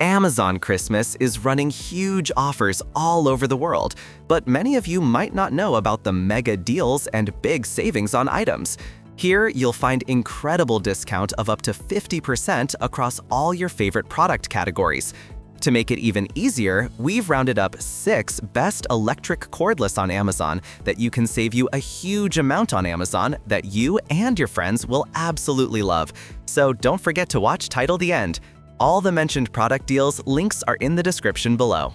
Amazon Christmas is running huge offers all over the world, but many of you might not know about the mega deals and big savings on items. Here, you'll find incredible discount of up to 50% across all your favorite product categories. To make it even easier, we've rounded up 6 best electric cordless on Amazon that you can save you a huge amount on Amazon that you and your friends will absolutely love. So don't forget to watch till the end. All the mentioned product deals links are in the description below.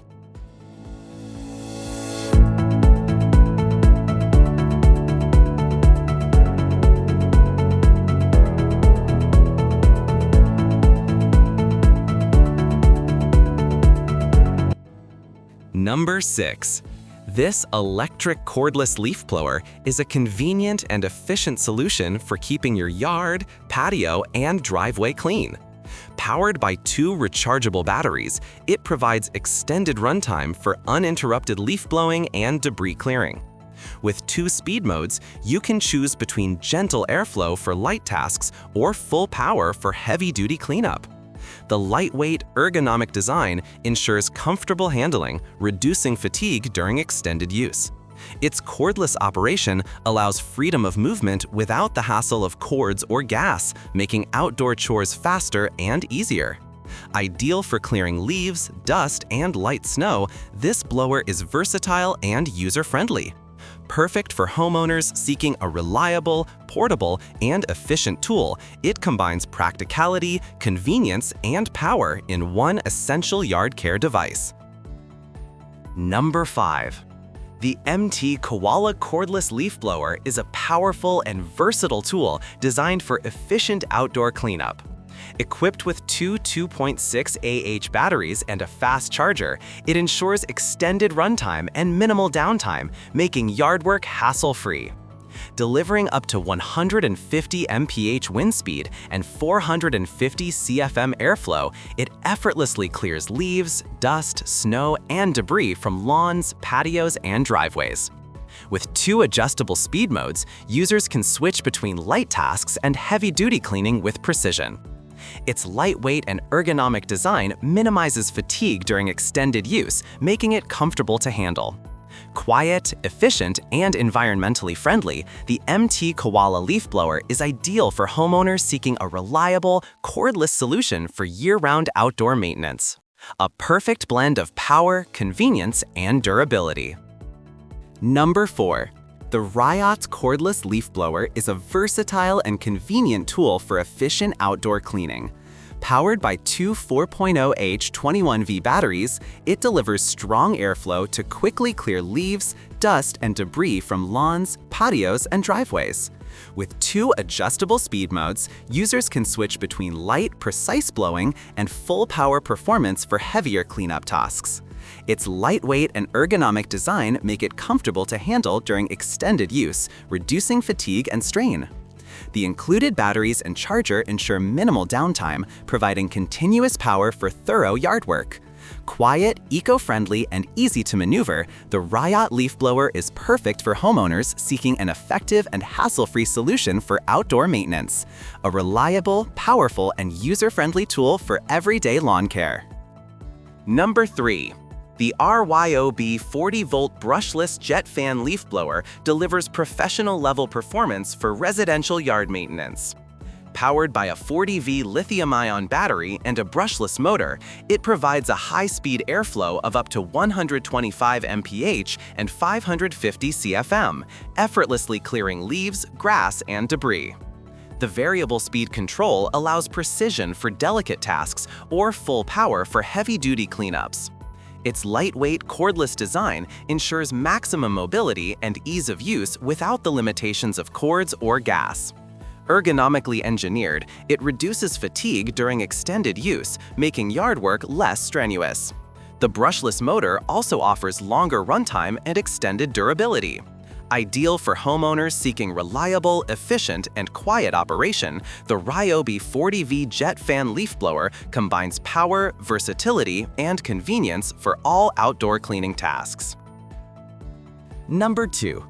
Number 6. This electric cordless leaf blower is a convenient and efficient solution for keeping your yard, patio, and driveway clean. Powered by 2 rechargeable batteries, it provides extended runtime for uninterrupted leaf blowing and debris clearing. With 2 speed modes, you can choose between gentle airflow for light tasks or full power for heavy-duty cleanup. The lightweight, ergonomic design ensures comfortable handling, reducing fatigue during extended use. Its cordless operation allows freedom of movement without the hassle of cords or gas, making outdoor chores faster and easier. Ideal for clearing leaves, dust, and light snow, this blower is versatile and user-friendly. Perfect for homeowners seeking a reliable, portable, and efficient tool, it combines practicality, convenience, and power in one essential yard care device. Number 5. The MTKOALA cordless leaf blower is a powerful and versatile tool designed for efficient outdoor cleanup. Equipped with 2 2.6 batteries and a fast charger, it ensures extended runtime and minimal downtime, making yard work hassle-free. Delivering up to 150 mph wind speed and 450 CFM airflow, it effortlessly clears leaves, dust, snow, and debris from lawns, patios, and driveways. With 2 adjustable speed modes, users can switch between light tasks and heavy-duty cleaning with precision. Its lightweight and ergonomic design minimizes fatigue during extended use, making it comfortable to handle. Quiet, efficient, and environmentally friendly, the MTKOALA leaf blower is ideal for homeowners seeking a reliable, cordless solution for year-round outdoor maintenance. A perfect blend of power, convenience, and durability. Number 4. The RYAHT cordless leaf blower is a versatile and convenient tool for efficient outdoor cleaning. Powered by 2 4.0H 21V batteries, it delivers strong airflow to quickly clear leaves, dust, and debris from lawns, patios, and driveways. With 2 adjustable speed modes, users can switch between light, precise blowing and full power performance for heavier cleanup tasks. Its lightweight and ergonomic design make it comfortable to handle during extended use, reducing fatigue and strain. The included batteries and charger ensure minimal downtime, providing continuous power for thorough yard work. Quiet, eco-friendly, and easy to maneuver, the RYAHT leaf blower is perfect for homeowners seeking an effective and hassle-free solution for outdoor maintenance. A reliable, powerful, and user-friendly tool for everyday lawn care. Number 3. The Ryobi 40-volt brushless jet fan leaf blower delivers professional-level performance for residential yard maintenance. Powered by a 40V lithium-ion battery and a brushless motor, it provides a high-speed airflow of up to 125 mph and 550 CFM, effortlessly clearing leaves, grass, and debris. The variable speed control allows precision for delicate tasks or full power for heavy-duty cleanups. Its lightweight, cordless design ensures maximum mobility and ease of use without the limitations of cords or gas. Ergonomically engineered, it reduces fatigue during extended use, making yard work less strenuous. The brushless motor also offers longer runtime and extended durability. Ideal for homeowners seeking reliable, efficient, and quiet operation, the Ryobi 40V jet fan leaf blower combines power, versatility, and convenience for all outdoor cleaning tasks. Number 2.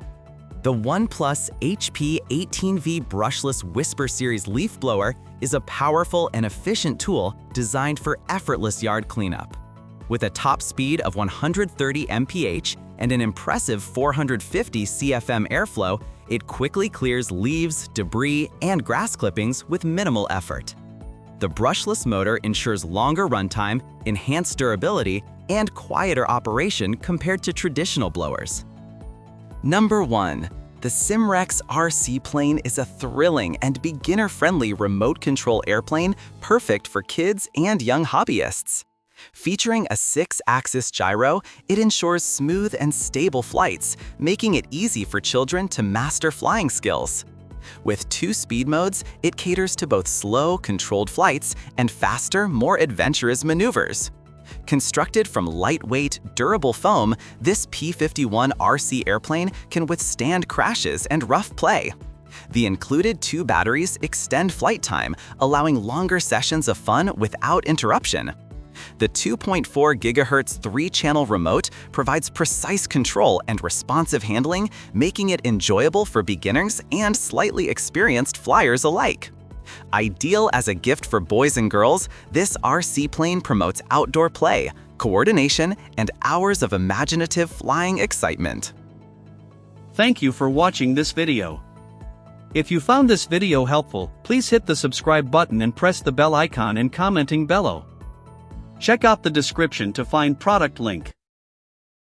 The OnePlus HP 18V Brushless Whisper Series Leaf Blower is a powerful and efficient tool designed for effortless yard cleanup. With a top speed of 130 mph and an impressive 450 CFM airflow, it quickly clears leaves, debris, and grass clippings with minimal effort. The brushless motor ensures longer runtime, enhanced durability, and quieter operation compared to traditional blowers. Number 1. The Simrex RC plane is a thrilling and beginner-friendly remote control airplane perfect for kids and young hobbyists. Featuring a 6-axis gyro, it ensures smooth and stable flights, making it easy for children to master flying skills. With 2 speed modes, it caters to both slow, controlled flights and faster, more adventurous maneuvers. Constructed from lightweight, durable foam, this P-51 RC airplane can withstand crashes and rough play. The included 2 batteries extend flight time, allowing longer sessions of fun without interruption. The 2.4 GHz 3-channel remote provides precise control and responsive handling, making it enjoyable for beginners and slightly experienced flyers alike. Ideal as a gift for boys and girls, this RC plane promotes outdoor play, coordination, and hours of imaginative flying excitement. Thank you for watching this video. If you found this video helpful, please hit the subscribe button and press the bell icon and commenting below. Check out the description to find product link.